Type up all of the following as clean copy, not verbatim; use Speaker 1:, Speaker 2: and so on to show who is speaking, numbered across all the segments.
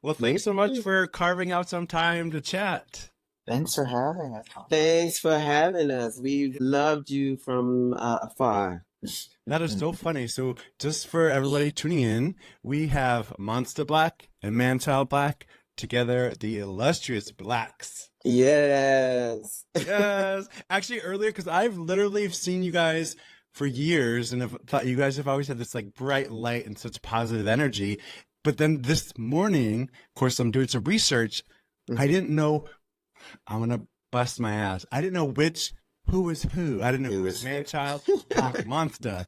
Speaker 1: Well, thanks so much for carving out some time to chat.
Speaker 2: Thanks for having us.
Speaker 3: Thanks for having us. We've loved you from afar.
Speaker 1: That is so funny. So, just for everybody tuning in, we have Monster Black and Manchild Black together, the Illustrious Blacks.
Speaker 3: Yes.
Speaker 1: Yes. Actually, earlier, because I've literally seen you guys for years and have thought you guys have always had this like bright light and such positive energy. But then this morning, of course, I'm doing some research. I didn't know. I'm gonna bust my ass. I didn't know who was who. I didn't know who was Manchild, Black, Monster.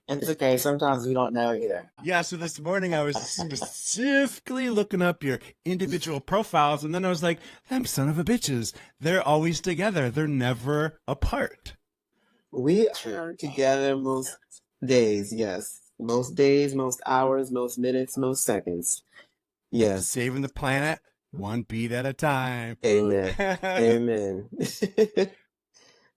Speaker 2: And it's okay. Sometimes we don't know either.
Speaker 1: Yeah, so this morning I was specifically looking up your individual profiles, and then I was like, them son of a bitches. They're always together. They're never apart.
Speaker 3: We are together most days, yes. Most days, most hours, most minutes, most seconds. Yes.
Speaker 1: Saving the planet one beat at a time.
Speaker 3: Amen. Amen.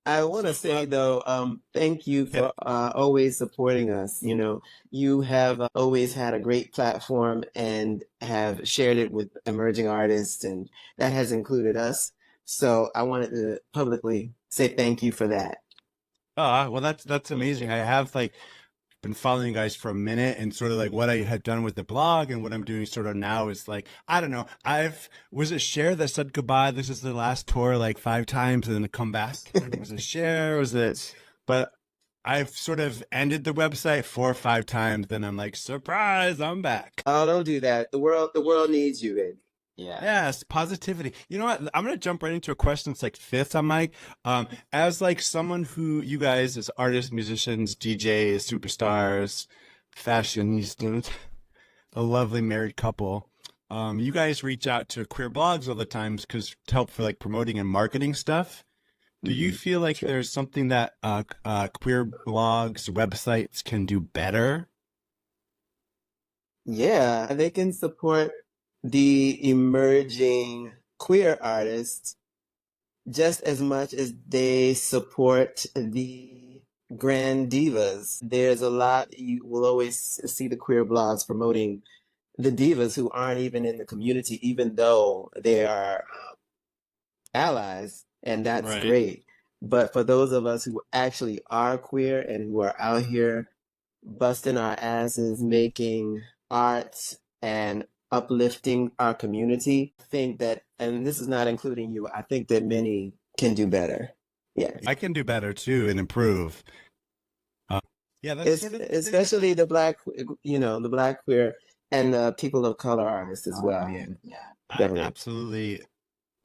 Speaker 3: I want to say though, thank you for always supporting us. You know, you have always had a great platform and have shared it with emerging artists, and that has included us. So I wanted to publicly say thank you for that.
Speaker 1: Oh, well, that's amazing. I have like been following you guys for a minute, and sort of like what I had done with the blog and what I'm doing sort of now is like, I don't know. Was it Cher that said goodbye? This is the last tour like 5 times and then to come back. Was it Cher? Was it? But I've sort of ended the website 4 or 5 times. Then I'm like, surprise, I'm back.
Speaker 3: Oh, don't do that. The world needs you, baby.
Speaker 2: Yeah.
Speaker 1: Yes, positivity. You know what? I'm gonna jump right into a question that's like fifth on Mike. As like someone who you guys as artists, musicians, DJs, superstars, fashionistas, a lovely married couple, you guys reach out to queer blogs all the times because to help for like promoting and marketing stuff. Do you feel like there's something that queer blogs, websites can do better?
Speaker 3: Yeah, they can support the emerging queer artists just as much as they support the grand divas. There's a lot, you will always see the queer blogs promoting the divas who aren't even in the community, even though they are allies, and that's
Speaker 1: Right.
Speaker 3: great. But for those of us who actually are queer and who are out here busting our asses, making art and uplifting our community, I think that, and this is not including you, I think that many can do better. Yeah.
Speaker 1: I can do better too and improve. Yeah, that's
Speaker 3: Especially the black, the black queer and the people of color artists as well. Yeah.
Speaker 1: I
Speaker 3: Definitely.
Speaker 1: absolutely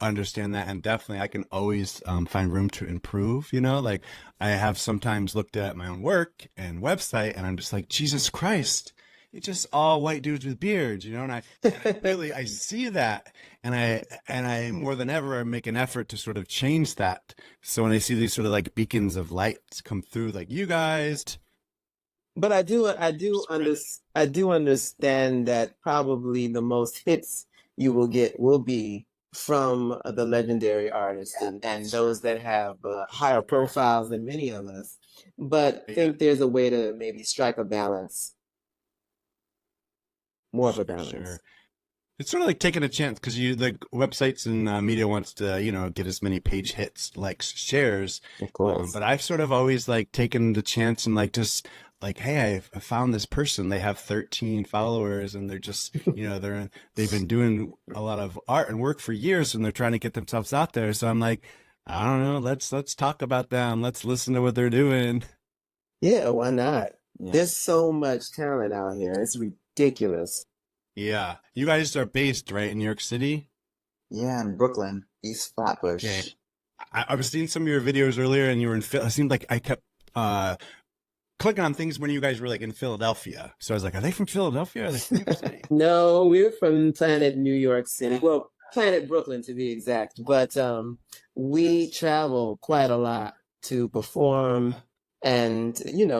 Speaker 1: understand that, and definitely I can always find room to improve. You know, like I have sometimes looked at my own work and website, and I'm just like, Jesus Christ, it's just all white dudes with beards, you know. And I see that, and I more than ever make an effort to sort of change that. So when I see these sort of like beacons of light come through, like you guys.
Speaker 3: But I do understand that probably the most hits you will get will be from the legendary artists and those that have higher profiles than many of us. But I think there's a way to maybe strike a balance, more of a balance.
Speaker 1: Sure. It's sort of like taking a chance because you like websites and media wants to, get as many page hits, likes, shares.
Speaker 3: Of course.
Speaker 1: But I've sort of always like taken the chance and like just like, hey, I found this person. They have 13 followers and they're just, they've been doing a lot of art and work for years and they're trying to get themselves out there. So I'm like, I don't know, let's talk about them. Let's listen to what they're doing.
Speaker 3: Yeah, why not?
Speaker 2: Yeah.
Speaker 3: There's so much talent out here. It's ridiculous.
Speaker 1: Yeah. You guys are based, right, in New York City?
Speaker 2: Yeah, in Brooklyn, East Flatbush.
Speaker 1: Okay. I was seeing some of your videos earlier and you were in Philly. It seemed like I kept clicking on things when you guys were like in Philadelphia. So I was like, are they from Philadelphia? Or are they from New York City?
Speaker 3: No, we're from Planet New York City. Well, Planet Brooklyn to be exact. But we travel quite a lot to perform and,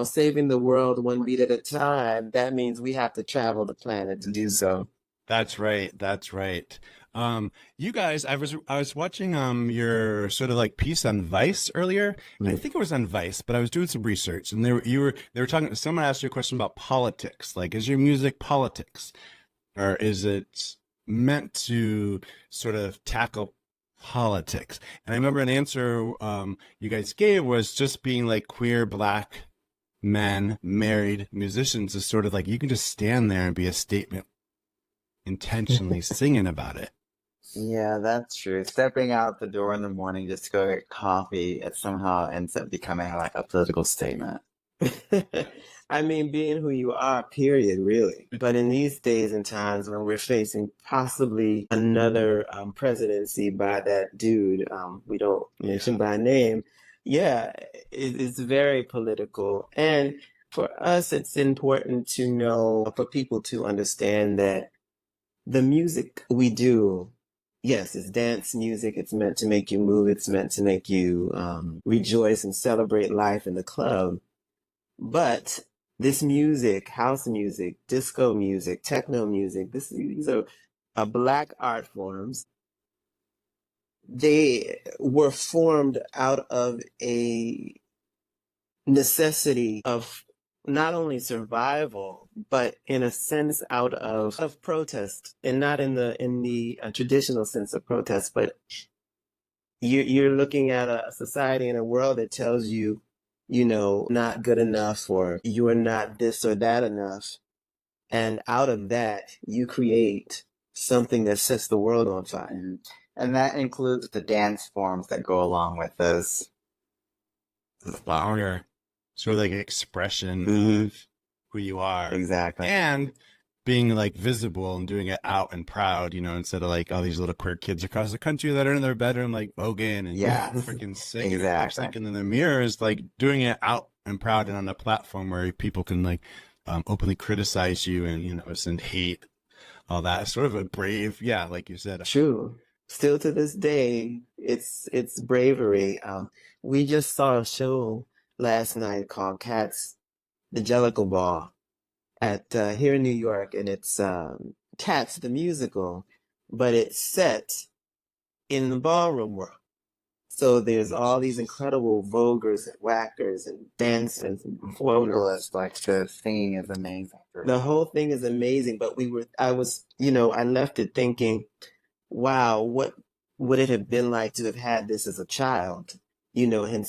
Speaker 3: saving the world one beat at a time. That means we have to travel the planet to do so.
Speaker 1: That's right. That's right. You guys, I was watching your sort of like piece on Vice earlier. I think it was on Vice, but I was doing some research, and they were talking. Someone asked you a question about politics. Like, is your music politics, or is it meant to sort of tackle politics. And I remember an answer you guys gave was just being like queer Black men, married musicians is sort of like you can just stand there and be a statement intentionally singing about it.
Speaker 2: Yeah, that's true. Stepping out the door in the morning just to go get coffee, it somehow ends up becoming like a political statement.
Speaker 3: I mean, being who you are, period, really. But in these days and times when we're facing possibly another presidency by that dude, we don't mention by name, yeah, it's very political. And for us, it's important to know, for people to understand that the music we do, yes, it's dance music. It's meant to make you move. It's meant to make you rejoice and celebrate life in the club. But this music, house music, disco music, techno music, these are Black art forms. They were formed out of a necessity of not only survival, but in a sense out of protest, and not in the traditional sense of protest, but you're looking at a society and a world that tells you, you know, not good enough, or you are not this or that enough. And out of that, you create something that sets the world on fire.
Speaker 2: And that includes the dance forms that go along with those.
Speaker 1: Louder, sort of like an expression of who you are.
Speaker 2: Exactly.
Speaker 1: And being like visible and doing it out and proud, you know, instead of like all these little queer kids across the country that are in their bedroom like voguing and freaking singing
Speaker 2: exactly.
Speaker 1: lip-syncing in the mirrors, like doing it out and proud and on a platform where people can like openly criticize you and, you know, send hate, all that. Sort of a brave, yeah, like you said.
Speaker 3: True. Still to this day, it's bravery. We just saw a show last night called Cats, the Jellicle Ball, at here in New York, and it's Cats the musical, but it's set in the ballroom world. So there's all these incredible voguers and whackers and dancers and floaters.
Speaker 2: Like the singing is amazing.
Speaker 3: The whole thing is amazing, but I left it thinking, wow, what would it have been like to have had this as a child? You know, and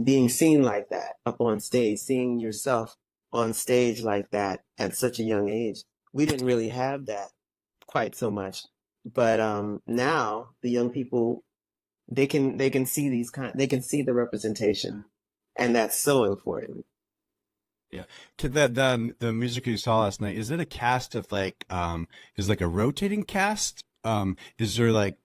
Speaker 3: being seen like that up on stage, seeing yourself on stage like that at such a young age. We didn't really have that quite so much. But now the young people, they can see they can see the representation, and that's so important.
Speaker 1: Yeah. To the music you saw last night, is it a cast of like is it like a rotating cast? Is there like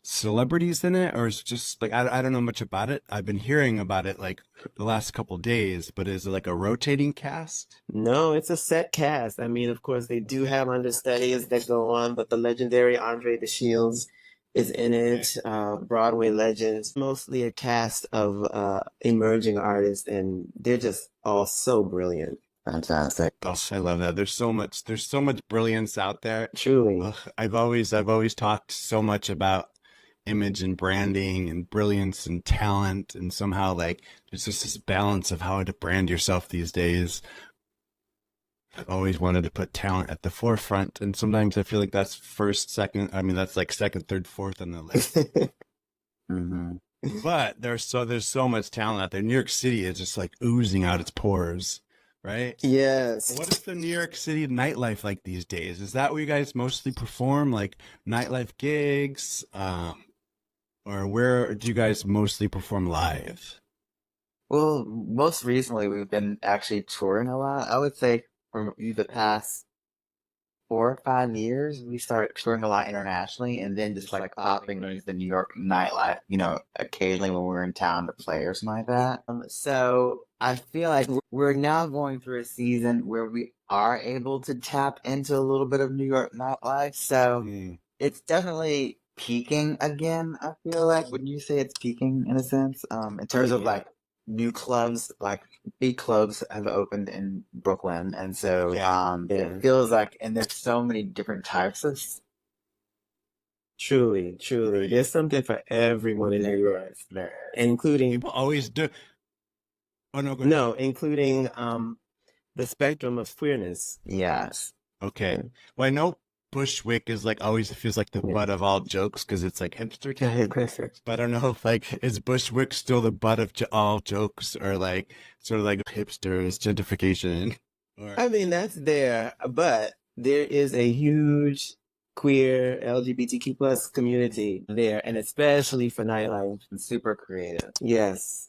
Speaker 1: celebrities in it, or is it just like I don't know much about it. I've been hearing about it like the last couple of days, but is it like a rotating cast?
Speaker 3: No, it's a set cast. I mean, of course, they do have understudies that go on, but the legendary Andre the Shields is in it, Broadway legends, mostly a cast of emerging artists, and they're just all so brilliant.
Speaker 2: Fantastic.
Speaker 1: Oh, I love that. There's so much brilliance out there.
Speaker 3: Truly.
Speaker 1: Ugh, I've always talked so much about image and branding and brilliance and talent, and somehow like there's just this balance of how to brand yourself these days. I've always wanted to put talent at the forefront, and sometimes I feel like that's first, second. I mean, that's like second, third, fourth on the list.
Speaker 2: Mm-hmm.
Speaker 1: But there's so much talent out there. New York City is just like oozing out its pores, right?
Speaker 3: Yes.
Speaker 1: What is the New York City nightlife like these days? Is that where you guys mostly perform, like nightlife gigs, or where do you guys mostly perform live?
Speaker 2: Well, most recently we've been actually touring a lot. I would say for the past 4 or 5 years, we started touring a lot internationally, and then just like popping into the New York nightlife, you know, occasionally when we're in town to play or something like that. So I feel like we're now going through a season where we are able to tap into a little bit of New York nightlife. So it's definitely peaking again. I feel like when you say it's peaking in a sense, in terms of like new clubs, like big clubs have opened in Brooklyn, and so it feels like, and there's so many different types of.
Speaker 3: Truly, there's something for everyone in New York, including
Speaker 1: People always do. Oh no, go ahead.
Speaker 3: no, including the spectrum of queerness.
Speaker 2: Yes.
Speaker 1: Okay. Well, I know Bushwick is like always feels like the butt of all jokes because it's like hipster.
Speaker 3: Perfect.
Speaker 1: But I don't know if like is Bushwick still the butt of all jokes or like sort of like hipsters gentrification. Or
Speaker 3: I mean, that's there, but there is a huge queer LGBTQ plus community there, and especially for nightlife.
Speaker 2: And super creative.
Speaker 3: Yes.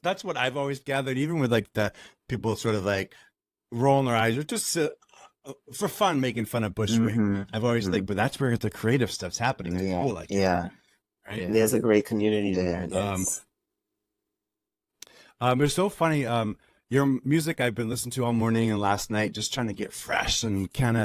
Speaker 1: that's what I've always gathered, even with like the people sort of like rolling their eyes or just for fun making fun of Bushwick.
Speaker 2: Mhm.
Speaker 1: I've always like, but that's where the creative stuff's happening. It's
Speaker 2: Yeah.
Speaker 1: cool, like
Speaker 2: Yeah.
Speaker 1: right.
Speaker 2: Yeah.
Speaker 3: There's a great community there. Yes.
Speaker 1: It's so funny. Your music I've been listening to all morning and last night, just trying to get fresh and kind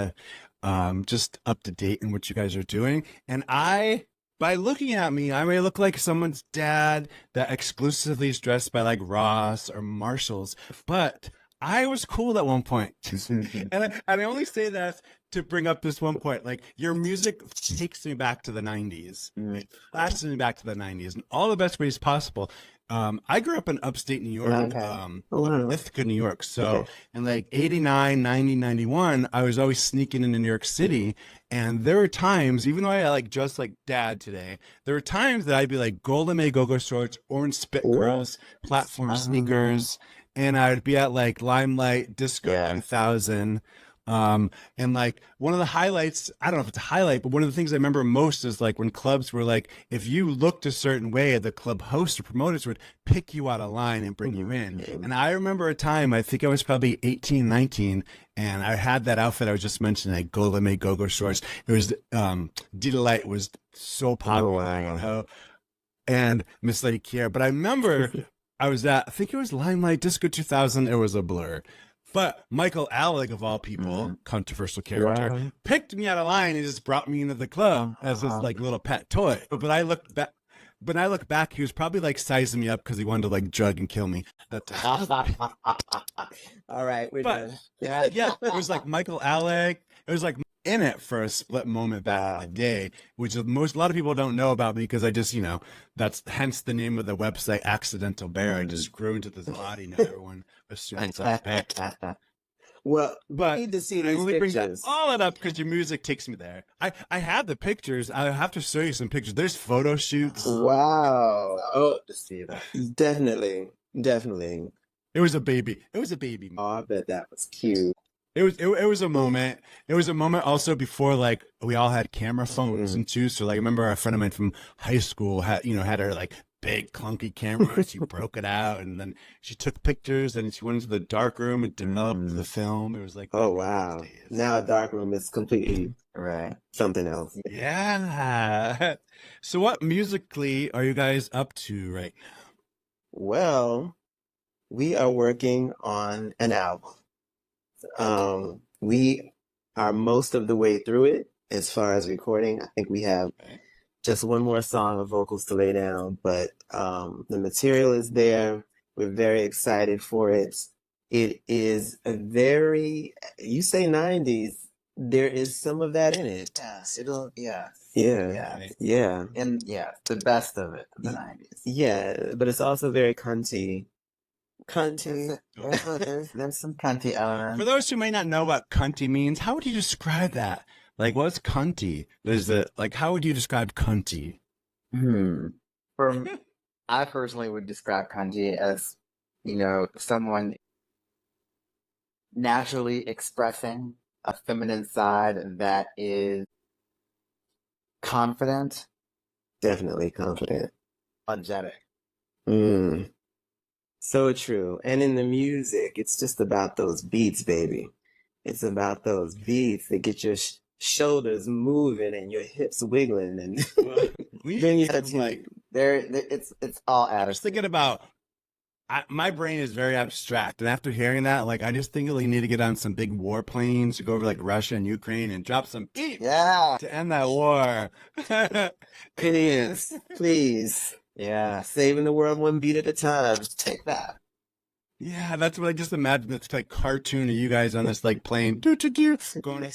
Speaker 1: of just up to date in what you guys are doing. And by looking at me, I may look like someone's dad that exclusively is dressed by like Ross or Marshalls, but I was cool at one point. And I only say that to bring up this one point. Like, your music takes me back to the 90s. It flashes me back to the 90s in all the best ways possible. I grew up in upstate New York,
Speaker 3: Wow.
Speaker 1: Ithaca, New York. So
Speaker 3: Okay.
Speaker 1: in like 89, 90, 91, I was always sneaking into New York City. And there were times, even though I like dressed like dad today, there were times that I'd be like Golden May go-go shorts, orange spit girls, platform sneakers. And I'd be at like Limelight Disco
Speaker 2: Yeah.
Speaker 1: 2000. And like one of the highlights, I don't know if it's a highlight, but one of the things I remember most is like when clubs were like, if you looked a certain way, the club hosts or promoters would pick you out of line and bring you in. And I remember a time, I think I was probably 18, 19, and I had that outfit I was just mentioning, like Golden May go-go shorts. It was, D-Delight was so popular.
Speaker 3: wow.
Speaker 1: And Miss Lady Kiera. But I remember I was at, I think it was Limelight Disco 2000. It was a blur. But Michael Alec, of all people, controversial character,
Speaker 3: Wow.
Speaker 1: picked me out of line and just brought me into the club as this like little pet toy. But I look back. When I look back, he was probably like sizing me up because he wanted to like drug and kill me.
Speaker 3: All right, we're
Speaker 1: But
Speaker 3: done.
Speaker 1: yeah, it was like Michael Alec. It was like in it for a split moment back in the day, which a lot of people don't know about me because I just, that's hence the name of the website, Accidental Bear. I just grew into this body now. Everyone assumes I'm bad.
Speaker 3: Well,
Speaker 1: But
Speaker 3: I need to see
Speaker 1: I
Speaker 3: these
Speaker 1: only bring
Speaker 3: pictures.
Speaker 1: all it up because your music takes me there. I have the pictures. I have to show you some pictures. There's photo shoots.
Speaker 3: Wow. Oh,
Speaker 2: To see that.
Speaker 3: definitely. Definitely.
Speaker 1: It was a baby. It was a baby.
Speaker 3: Oh, I bet that was cute.
Speaker 1: It was a moment. It was a moment also before like we all had camera phones and too. So like I remember a friend of mine from high school had her like big clunky camera. She broke it out and then she took pictures and she went into the dark room and developed the film. It was like,
Speaker 3: Oh, wow. Now a dark room is completely
Speaker 2: Right.
Speaker 3: something else.
Speaker 1: yeah. So what musically are you guys up to right now?
Speaker 3: Well, we are working on an album. We are most of the way through it as far as recording. I think we have just one more song of vocals to lay down, but the material is there. We're very excited for it. It is a very, you say 90s, there is some of that in it.
Speaker 2: Yes.
Speaker 3: Yeah.
Speaker 2: Yeah.
Speaker 3: Yeah.
Speaker 2: And yeah, the best of it, the 90s.
Speaker 3: Yeah. But it's also very cunty. Cunty.
Speaker 2: There's some cunty elements.
Speaker 1: For those who may not know what cunty means, how would you describe that? Like, what's cunty? How would you describe cunty?
Speaker 2: I personally would describe cunty as, someone naturally expressing a feminine side that is confident,
Speaker 3: Definitely confident.
Speaker 2: energetic.
Speaker 3: So true. And in the music, it's just about those beats, baby. It's about those beats that get your shoulders moving and your hips wiggling, and then you have to
Speaker 2: It's all
Speaker 1: I was thinking about. My brain is very abstract, and after hearing that, like I just think we need to get on some big warplanes to go over like Russia and Ukraine and drop some beats
Speaker 2: Yeah.
Speaker 1: to end that war.
Speaker 3: please,
Speaker 2: Yeah.
Speaker 3: saving the world one beat at a time.
Speaker 2: Take that.
Speaker 1: Yeah, that's what I just imagine. It's like cartoon of you guys on this like plane, going to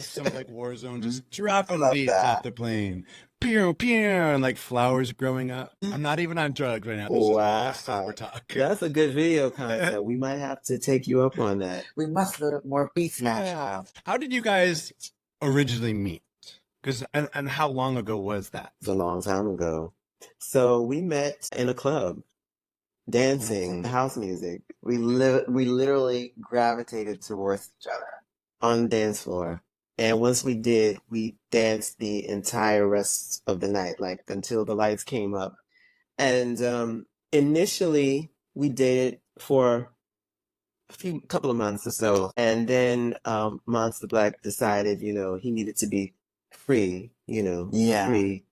Speaker 1: some like war zone, just dropping
Speaker 2: love
Speaker 1: beats
Speaker 2: that.
Speaker 1: off the plane, pew pew, and like flowers growing up. I'm not even on drugs right now. This is
Speaker 3: Wow.
Speaker 1: we're talking.
Speaker 3: That's a good video concept. We might have to take you up on that.
Speaker 2: We must load up more beats now.
Speaker 1: Yeah. How did you guys originally meet? Because and how long ago was that?
Speaker 3: It's a long time ago. So we met in a club, dancing house music
Speaker 2: We literally gravitated towards each other.
Speaker 3: on the dance floor. And once we did, we danced the entire rest of the night, like until the lights came up. And initially we dated for a couple of months or so. And then Monster Black decided, he needed to be free,
Speaker 2: Yeah.
Speaker 3: free.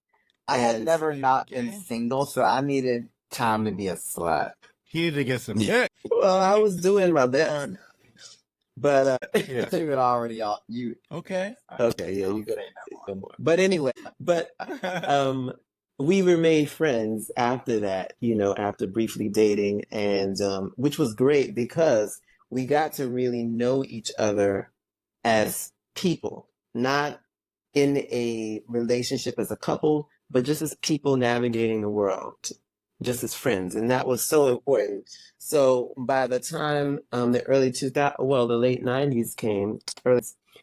Speaker 2: I had
Speaker 3: And-
Speaker 2: never not been single, so I needed time to be a slut.
Speaker 1: He needed to get some.
Speaker 3: Yeah. Well, I was doing my best. But
Speaker 1: Yeah.
Speaker 2: You had already you.
Speaker 1: Okay.
Speaker 3: okay, yeah, you could no more. But anyway, we remained friends after that, after briefly dating, and which was great because we got to really know each other as people, not in a relationship as a couple, but just as people navigating the world, just as friends, and that was so important. So by the time the early 2000, well, the late 90s came,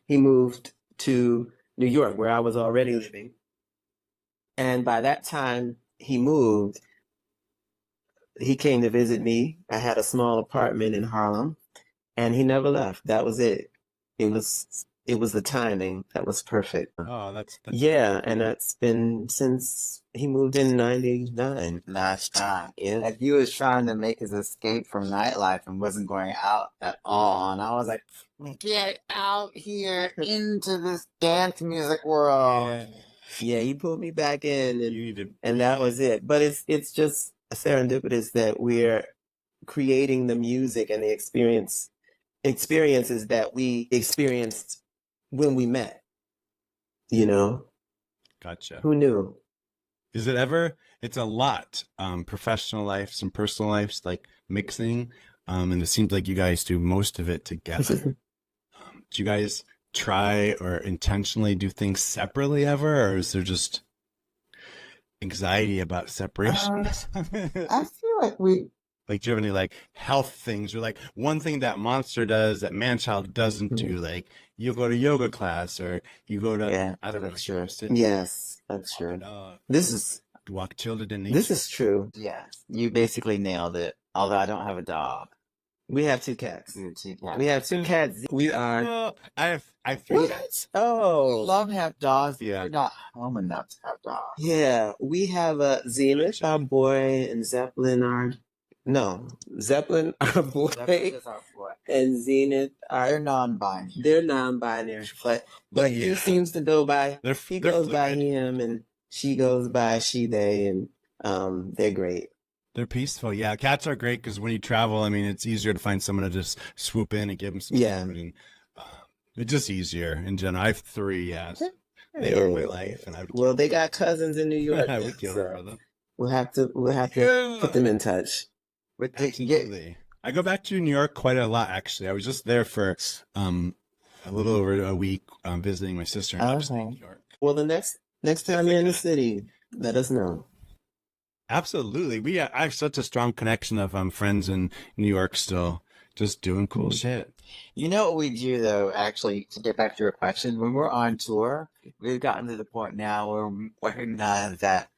Speaker 3: he moved to New York, where I was already living. And by that time he moved, he came to visit me. I had a small apartment in Harlem, and he never left. That was it. It was the timing that was perfect.
Speaker 1: Oh, that's
Speaker 3: Yeah, and that's been since he moved in 99.
Speaker 2: Last time.
Speaker 3: Yeah.
Speaker 2: Like he was trying to make his escape from nightlife and wasn't going out at all. And I was like, get out here into this dance music world.
Speaker 3: Yeah, he pulled me back in,
Speaker 1: you need to.
Speaker 3: and that was it. But it's just serendipitous that we're creating the music and the experiences that we experienced when we met.
Speaker 1: Gotcha.
Speaker 3: Who knew?
Speaker 1: Is it ever? It's a lot. Professional life, some personal lives, like mixing. And it seems like you guys do most of it together. Do you guys try or intentionally do things separately ever, or is there just anxiety about separation?
Speaker 2: I feel like we.
Speaker 1: Like, do you have any like health things, or like one thing that Monster does that Manchild doesn't do? Like, you go to yoga class, or you go to
Speaker 2: Yeah,
Speaker 1: I don't know,
Speaker 2: that's true.
Speaker 3: Yes, that's true. This is
Speaker 1: walk children in nature.
Speaker 3: this is true.
Speaker 2: Yes, you basically nailed it. Although I don't have a dog.
Speaker 3: We have two cats.
Speaker 2: Yeah.
Speaker 3: We have two cats. We are.
Speaker 1: Well, I have three cats.
Speaker 3: Oh,
Speaker 2: Love to have dogs.
Speaker 1: Yeah.
Speaker 2: You're not home enough to have dogs.
Speaker 3: yeah. We have Zenith, our boy, and Zeppelin, our boy,
Speaker 2: That's our boy.
Speaker 3: and Zenith,
Speaker 2: They're
Speaker 3: our.
Speaker 2: non-binary.
Speaker 3: They're non-binary, but he
Speaker 1: Yeah.
Speaker 3: seems to go by.
Speaker 1: They're
Speaker 3: He
Speaker 1: they're
Speaker 3: goes by
Speaker 1: fluid.
Speaker 3: him, and she goes by she, they, and they're great.
Speaker 1: They're peaceful. Yeah, cats are great because when you travel, I mean, it's easier to find someone to just swoop in and give them some
Speaker 3: Yeah.
Speaker 1: food. And, it's just easier in general. I have three. Yeah, they are my life, and I would.
Speaker 3: Well, they got cousins in New York.
Speaker 1: I would kill
Speaker 3: so
Speaker 1: her, brother.
Speaker 3: we'll have to
Speaker 1: Yeah.
Speaker 3: put them in touch.
Speaker 2: But they can
Speaker 1: Absolutely. I go back to New York quite a lot, actually. I was just there for a little over a week visiting my sister in upstate
Speaker 2: Okay.
Speaker 1: New York.
Speaker 3: Well, the next time you're in the city, let us know.
Speaker 1: Absolutely. I have such a strong connection of friends in New York still, just doing cool shit.
Speaker 2: You know what we do though, actually, to get back to your question, when we're on tour, we've gotten to the point now where we recognize that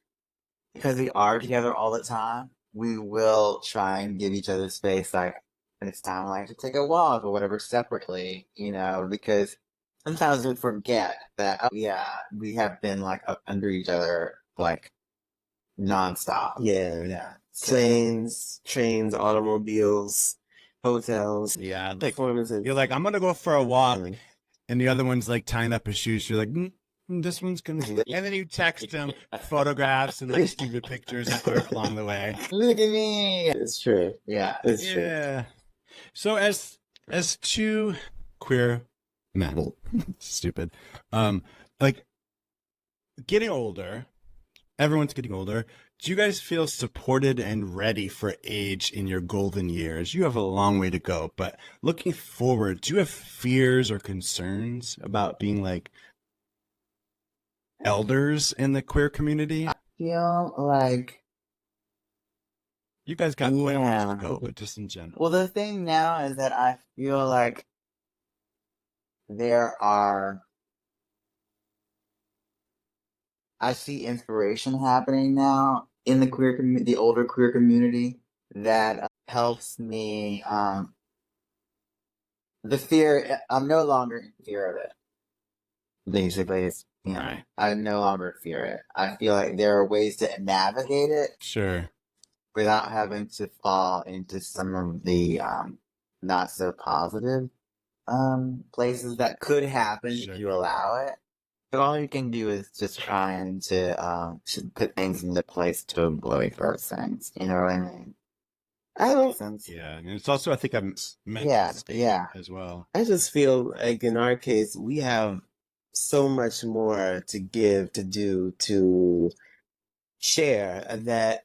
Speaker 2: because we are together all the time, we will try and give each other space, like when it's time like to take a walk or whatever separately, because sometimes we forget that we have been like up under each other like nonstop.
Speaker 3: Yeah. Planes, trains, automobiles, hotels,
Speaker 1: Yeah. Like,
Speaker 3: performances.
Speaker 1: you're like, I'm going to go for a walk.
Speaker 3: Mm.
Speaker 1: And the other one's like tying up his shoes. You're like, this one's going to. And then you text him photographs and like stupid pictures along the way.
Speaker 2: Look at me.
Speaker 3: It's true.
Speaker 2: Yeah.
Speaker 3: It's true.
Speaker 1: Yeah. So as two queer men, stupid, like getting older, everyone's getting older. Do you guys feel supported and ready for age in your golden years? You have a long way to go, but looking forward, do you have fears or concerns about being like elders in the queer community?
Speaker 2: I feel like,
Speaker 1: You guys got quite a ways
Speaker 2: yeah.
Speaker 1: to go, but just in general.
Speaker 2: Well, the thing now is that I feel like there are, I see inspiration happening now in the queer community, the older queer community, that helps me. The fear, I'm no longer in fear of it. Basically, it's, you know,
Speaker 1: Right.
Speaker 2: I no longer fear it. I feel like there are ways to navigate it
Speaker 1: Sure.
Speaker 2: without having to fall into some of the not so positive places that could happen
Speaker 1: Sure.
Speaker 2: if you allow it. So all you can do is just trying to put things into place to avoid those things. You know what I mean?
Speaker 3: I don't.
Speaker 2: Sense?
Speaker 1: Yeah. And it's also, I think, I'm mental
Speaker 2: Yeah,
Speaker 1: state
Speaker 2: yeah.
Speaker 1: as well.
Speaker 3: I just feel like in our case, we have so much more to give, to do, to share that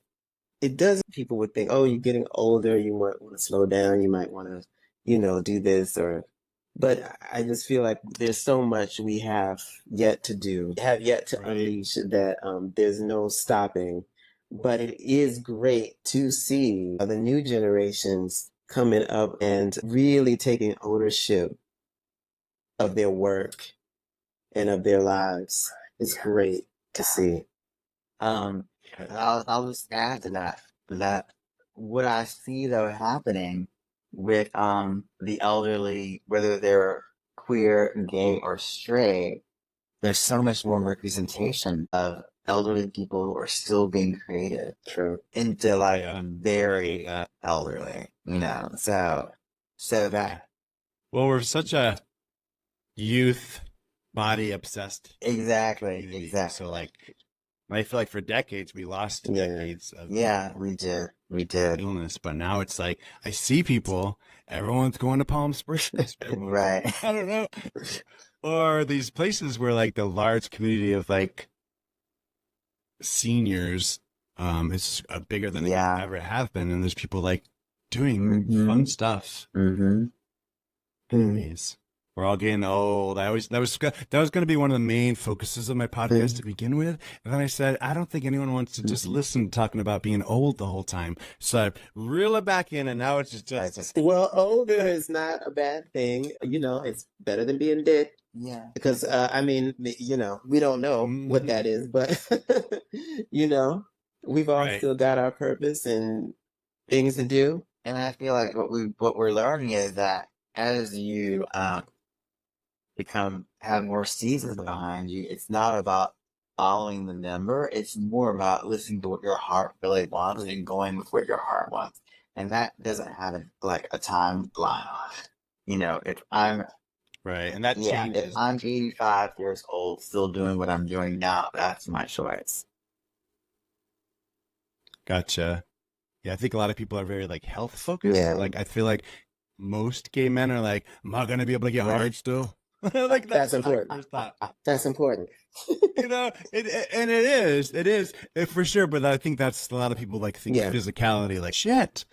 Speaker 3: it does. People would think, oh, you're getting older, you might want to slow down, you might want to, do this or. But I just feel like there's so much we have yet to do, have yet to
Speaker 1: Right.
Speaker 3: unleash that there's no stopping. But it is great to see the new generations coming up and really taking ownership of their work and of their lives. It's great to see.
Speaker 2: I'll just add to that what I see though happening with the elderly, whether they're queer, gay, or straight, there's so much more representation of elderly people who are still being created.
Speaker 3: True.
Speaker 2: Into like very elderly, so that
Speaker 1: Well, we're such a youth body obsessed
Speaker 2: exactly.
Speaker 1: community. So like, I feel like for decades we lost
Speaker 3: Yeah.
Speaker 1: decades of
Speaker 2: we did.
Speaker 1: illness, but now it's like I see people, everyone's going to Palm Springs,
Speaker 2: Right.
Speaker 1: I don't know, or these places where like the large community of like seniors is bigger than they
Speaker 2: Yeah.
Speaker 1: ever have been, and there's people like doing fun stuff.
Speaker 2: Mm-hmm.
Speaker 1: Anyways, we're all getting old. That was going to be one of the main focuses of my podcast to begin with, and then I said I don't think anyone wants to just listen to talking about being old the whole time, so I reel it back in, and now it's just
Speaker 3: Well, older is not a bad thing. It's better than being dead.
Speaker 2: Yeah.
Speaker 3: Because, we don't know what that is, but, we've all
Speaker 1: Right.
Speaker 3: still got our purpose and things to do.
Speaker 2: And I feel like what we're learning is that as you have more seasons behind you, it's not about following the number. It's more about listening to what your heart really wants and going with what your heart wants. And that doesn't have a timeline on it. If I'm
Speaker 1: right, and that
Speaker 2: if
Speaker 1: changes.
Speaker 2: I'm 85 years old, still doing what I'm doing now, that's my choice.
Speaker 1: Gotcha. Yeah, I think a lot of people are very like health focused.
Speaker 3: Yeah.
Speaker 1: Like I feel like most gay men are like, am I gonna be able to get
Speaker 2: Right.
Speaker 1: hard still? Like
Speaker 3: That's
Speaker 1: my
Speaker 3: important.
Speaker 1: first thought.
Speaker 3: That's important.
Speaker 1: And it is for sure. But I think that's a lot of people like think
Speaker 3: Yeah.
Speaker 1: physicality, like shit.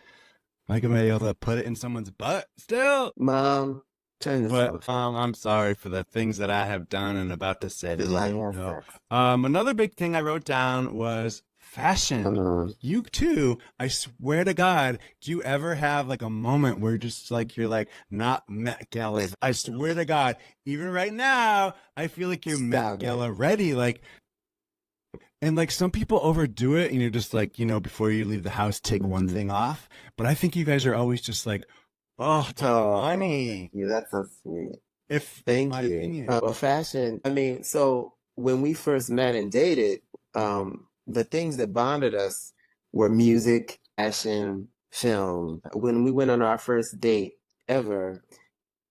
Speaker 1: Am I gonna be able to put it in someone's butt still?
Speaker 3: Mom, turn this
Speaker 1: But
Speaker 3: off.
Speaker 1: I'm sorry for the things that I have done and about to say.
Speaker 2: Yeah.
Speaker 1: Another big thing I wrote down was fashion.
Speaker 3: Come on.
Speaker 1: You too. I swear to God, do you ever have like a moment where just like you're like not Met Gala? I swear to God, even right now, I feel like you're Met
Speaker 3: Stop it.
Speaker 1: Gala ready. Like, and like some people overdo it, and you're just like, before you leave the house, take one thing off. But I think you guys are always just like, oh, honey.
Speaker 2: Yeah, that's so sweet.
Speaker 3: Thank
Speaker 1: my
Speaker 3: you.
Speaker 1: opinion.
Speaker 3: Well, fashion. I mean, so when we first met and dated, the things that bonded us were music, fashion, film. When we went on our first date ever,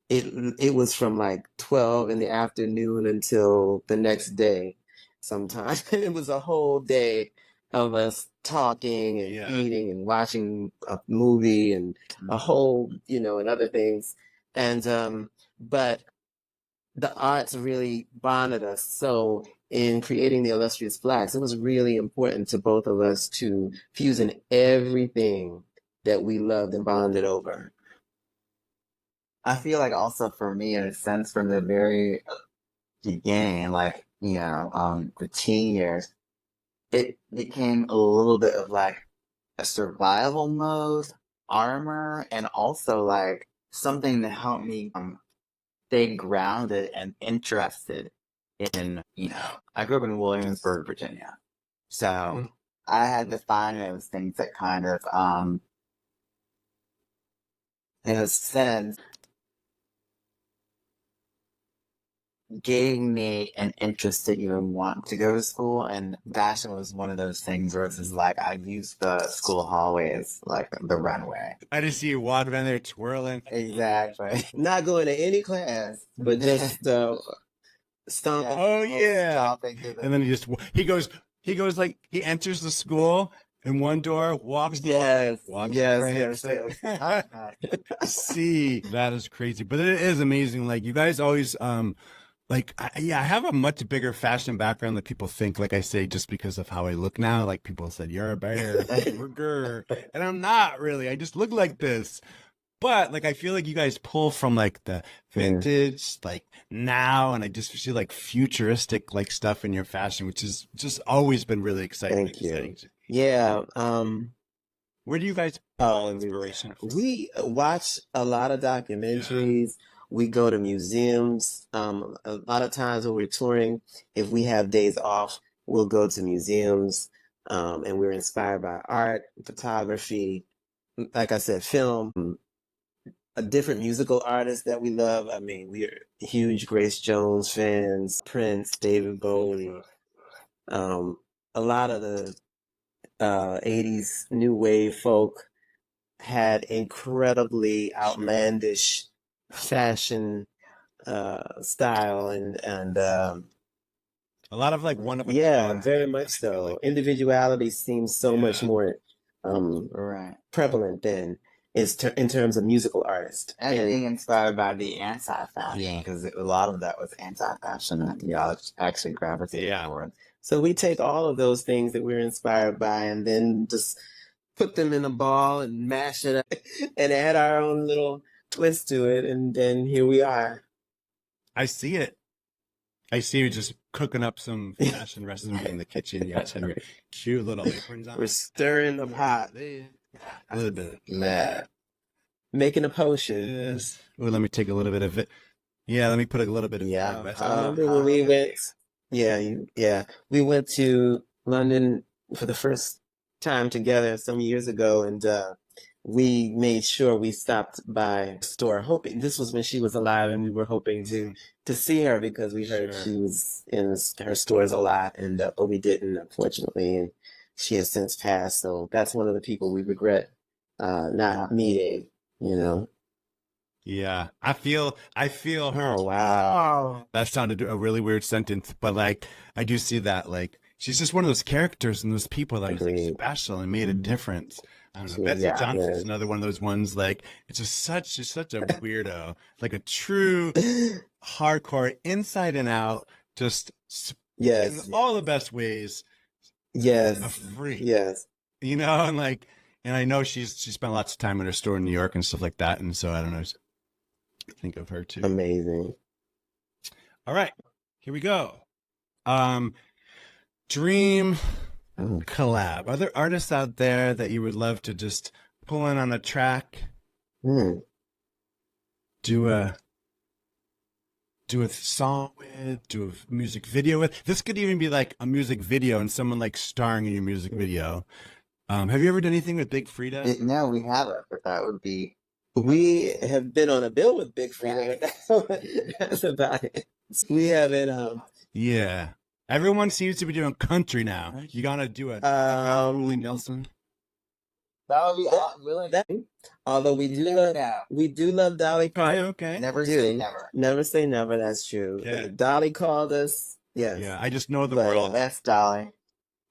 Speaker 3: it was from like 12 in the afternoon until the next day. Sometimes it was a whole day of us talking and
Speaker 1: Yeah.
Speaker 3: eating and watching a movie and a whole, and other things. And but the arts really bonded us. So in creating the Illustrious Blacks, it was really important to both of us to fuse in everything that we loved and bonded over.
Speaker 2: I feel like also for me, in a sense, from the very beginning, like, the teen years, it became a little bit of like a survival mode, armor, and also like something to help me stay grounded and interested in, I grew up in Williamsburg, Virginia. So I had to find those things that kind of, in a sense, gave me an interest to even want to go to school, and fashion was one of those things where it's just like I used the school hallway as like the runway.
Speaker 1: I just see you walking around there twirling.
Speaker 2: Exactly.
Speaker 3: Not going to any class, but just stomp.
Speaker 1: Oh yeah.
Speaker 2: Stomping through the-
Speaker 1: And then he goes like he enters the school in one door, walks
Speaker 3: Yes,
Speaker 1: walks
Speaker 3: yes,
Speaker 1: right.
Speaker 3: yes.
Speaker 1: See, that is crazy, but it is amazing. Like you guys always like I have a much bigger fashion background than people think. Like I say, just because of how I look now, like people said, you're a bear, and I'm not really. I just look like this. But like I feel like you guys pull from like the vintage, like now, and I just feel like futuristic like stuff in your fashion, which is just always been really exciting.
Speaker 3: Thank you.
Speaker 1: exciting.
Speaker 3: Yeah.
Speaker 1: Where do you guys pull inspiration from?
Speaker 3: We watch a lot of documentaries. We go to museums. A lot of times when we're touring, if we have days off, we'll go to museums. And we're inspired by art, photography, like I said, film, different musical artists that we love. I mean, we are huge Grace Jones fans, Prince, David Bowie. A lot of the 80s new wave folk had incredibly outlandish fashion style and
Speaker 1: A lot of like one of
Speaker 3: very much so. Individuality seems so much more
Speaker 2: right.
Speaker 3: prevalent than in terms of musical artists.
Speaker 2: And being inspired by the anti-fashion, because a lot of that was anti-fashion that actually gravitated toward.
Speaker 3: So we take all of those things that we're inspired by and then just put them in a ball and mash it up and add our own little twist to it, and then here we are.
Speaker 1: I see it. I see you just cooking up some fashion recipes in the kitchen. You got some cute little aprons on.
Speaker 3: We're stirring the pot.
Speaker 1: A little bit.
Speaker 3: Making a potion.
Speaker 1: Yes. Well, let me take a little bit of it. Yeah, let me put a little bit of
Speaker 3: I remember when we went. We went to London for the first time together some years ago, and we made sure we stopped by a store, hoping this was when she was alive, and we were hoping to see her because we heard she was in her stores a lot, and but we didn't, unfortunately, and she has since passed. So that's one of the people we regret not meeting.
Speaker 1: Yeah, I feel her.
Speaker 3: Oh wow,
Speaker 1: That sounded a really weird sentence, but like I do see that. Like she's just one of those characters and those people that was like special and made a difference. I don't know. Betsy Johnson's another one of those ones. Like it's just such a weirdo, like a true hardcore inside and out, just in all the best ways. A freak. And I know she spent lots of time in her store in New York and stuff like that, and so I don't know. Think of her too.
Speaker 3: Amazing.
Speaker 1: All right, here we go. Dream collab. Are there artists out there that you would love to just pull in on a track? Do a song with, do a music video with. This could even be like a music video and someone like starring in your music video. Have you ever done anything with Big Frida?
Speaker 2: No, we haven't, but that would be.
Speaker 3: We have been on a bill with Big Frida. That's about it. We haven't.
Speaker 1: Yeah. Everyone seems to be doing country now. You gotta do it. Willie Nelson.
Speaker 2: That would be really.
Speaker 3: Although we do love Dolly.
Speaker 1: Probably okay.
Speaker 2: Never say never.
Speaker 3: Never say never. That's true.
Speaker 1: Yeah.
Speaker 3: Dolly called us. Yes.
Speaker 1: Yeah. I just know the world.
Speaker 2: That's Dolly.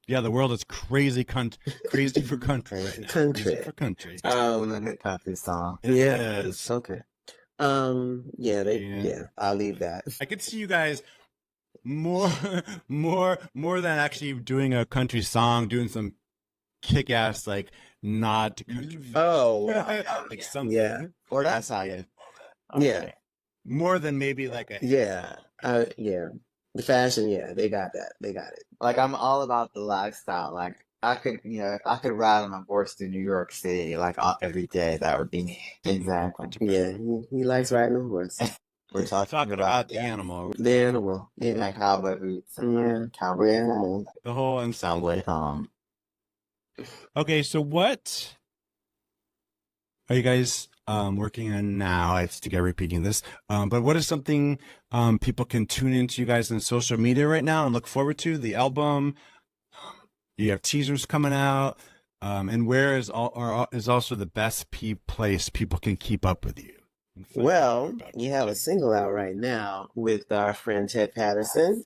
Speaker 1: Yeah, the world is crazy crazy for country right now.
Speaker 3: Country.
Speaker 1: Crazy for country.
Speaker 2: Country song.
Speaker 1: Yes.
Speaker 3: Okay. Yeah,
Speaker 1: Yeah.
Speaker 3: yeah, I'll leave that.
Speaker 1: I could see you guys more, more than actually doing a country song, doing some kick-ass like nod to country.
Speaker 3: Oh,
Speaker 1: like something.
Speaker 3: yeah,
Speaker 2: Or that's how you.
Speaker 3: yeah,
Speaker 1: More than maybe like a
Speaker 3: yeah, yeah. The fashion, yeah, they got that. They got it.
Speaker 2: Like I'm all about the lifestyle. Like I could, I could ride on a horse through New York City like every day. That would be me. Exactly.
Speaker 3: Yeah, he likes riding a horse.
Speaker 2: We're
Speaker 1: talking about the animal,
Speaker 3: The animal.
Speaker 2: Yeah,
Speaker 3: Yeah,
Speaker 2: like cowboy boots.
Speaker 3: yeah,
Speaker 2: Cowboy
Speaker 3: yeah.
Speaker 1: the whole
Speaker 2: Subway song.
Speaker 1: Okay, so what are you guys working on now? I still get repeating this, but what is something people can tune into you guys on social media right now and look forward to? The album, you have teasers coming out, and where is is also the best place people can keep up with you? and find out
Speaker 3: Well,
Speaker 1: about
Speaker 3: you have a single out right now with our friend Ted Patterson.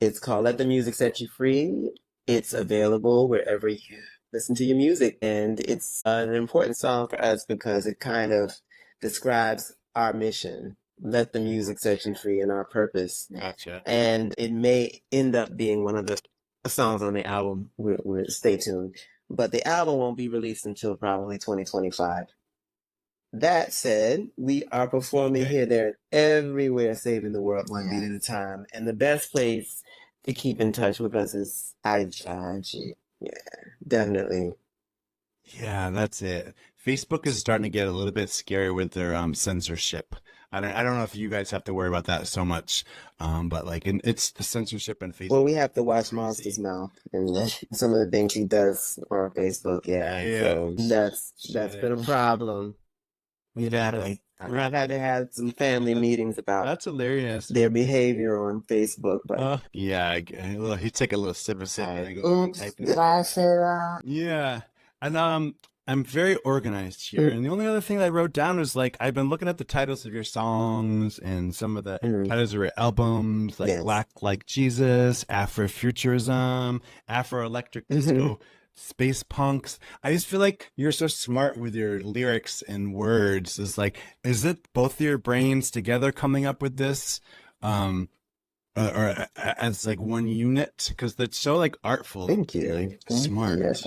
Speaker 3: It's called Let the Music Set You Free. It's available wherever you listen to your music. And it's an important song for us because it kind of describes our mission. Let the music set you free and our purpose.
Speaker 1: Gotcha.
Speaker 3: And it may end up being one of the songs on the album. We're stay tuned. But the album won't be released until probably 2025. That said, we are performing
Speaker 1: Okay.
Speaker 3: here, there, and everywhere, saving the world one beat at a time. And the best place to keep in touch with us is IG. Yeah, definitely.
Speaker 1: Yeah, that's it. Facebook is starting to get a little bit scary with their censorship. I don't know if you guys have to worry about that so much, but like it's the censorship in Facebook.
Speaker 3: Well, we have to watch Monster's mouth and some of the things he does on Facebook. Yeah,
Speaker 1: Yeah.
Speaker 3: so that's been a problem. We've had to have some family meetings about
Speaker 1: That's hilarious.
Speaker 3: their behavior on Facebook, but
Speaker 1: Yeah, he take a little sip of sip. And I go,
Speaker 2: Oops, did I say that?
Speaker 1: yeah, and I'm very organized here. And the only other thing I wrote down was like I've been looking at the titles of your songs and some of the titles of your albums, like
Speaker 3: Yes.
Speaker 1: Black Like Jesus, Afrofuturism, Afro-Electro-Disco-Space-Punks. I just feel like you're so smart with your lyrics and words. It's like, is it both your brains together coming up with this? Or as like one unit? Because that's so like artful.
Speaker 3: thank you.
Speaker 1: Smart.
Speaker 3: Yes.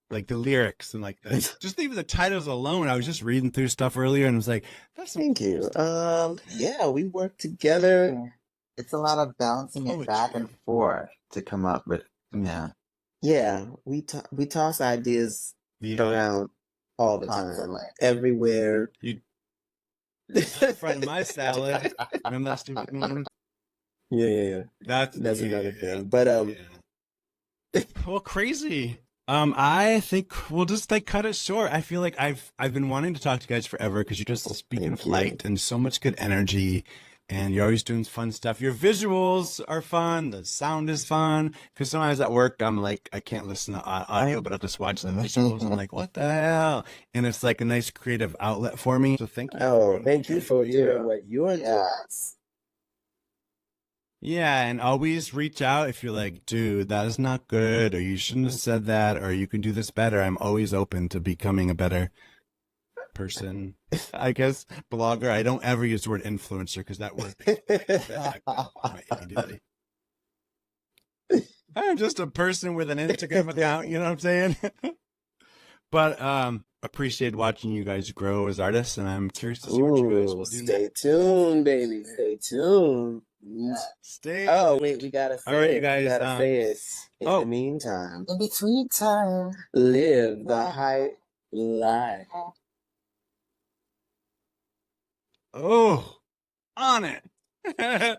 Speaker 1: Like the lyrics and like just even the titles alone. I was just reading through stuff earlier and was like, that's
Speaker 3: Thank you. Yeah, we work together.
Speaker 2: It's a lot of bouncing it back and forth to come up with. Yeah.
Speaker 3: Yeah, we toss ideas around all the time,
Speaker 2: Constantly.
Speaker 3: everywhere.
Speaker 1: You friend my salad. Remember that stupid one?
Speaker 3: Yeah.
Speaker 1: That's
Speaker 3: another thing. But
Speaker 1: well, crazy. I think we'll just like cut it short. I feel like I've been wanting to talk to you guys forever because you're just speaking of
Speaker 3: Thank you.
Speaker 1: light and so much good energy, and you're always doing fun stuff. Your visuals are fun. The sound is fun. Because sometimes at work I'm like I can't listen to audio, but I'll just watch the visuals. I'm like, what the hell? And it's like a nice creative outlet for me. So thank you.
Speaker 3: oh, thank you for what you're doing.
Speaker 1: Yeah, and always reach out if you're like, dude, that is not good, or you shouldn't have said that, or you can do this better. I'm always open to becoming a better person. I guess blogger. I don't ever use the word influencer because that word makes me back immediately. I'm just a person with an Instagram account, you know what I'm saying? But appreciate watching you guys grow as artists, and I'm curious to see what you guys
Speaker 3: Ooh,
Speaker 1: will do
Speaker 3: stay
Speaker 1: next.
Speaker 3: tuned, baby. Stay tuned.
Speaker 1: Stay.
Speaker 3: Oh, wait, we gotta say
Speaker 1: All right,
Speaker 3: it.
Speaker 1: you guys,
Speaker 3: We gotta say it. In the meantime,
Speaker 2: In between time.
Speaker 3: live the hype life.
Speaker 1: Oh, on it.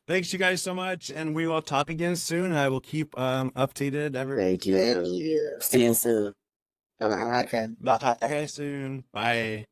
Speaker 1: Thanks you guys so much, and we will talk again soon. I will keep updated
Speaker 3: Thank you. See you soon.
Speaker 2: Okay.
Speaker 1: Okay, soon. Bye.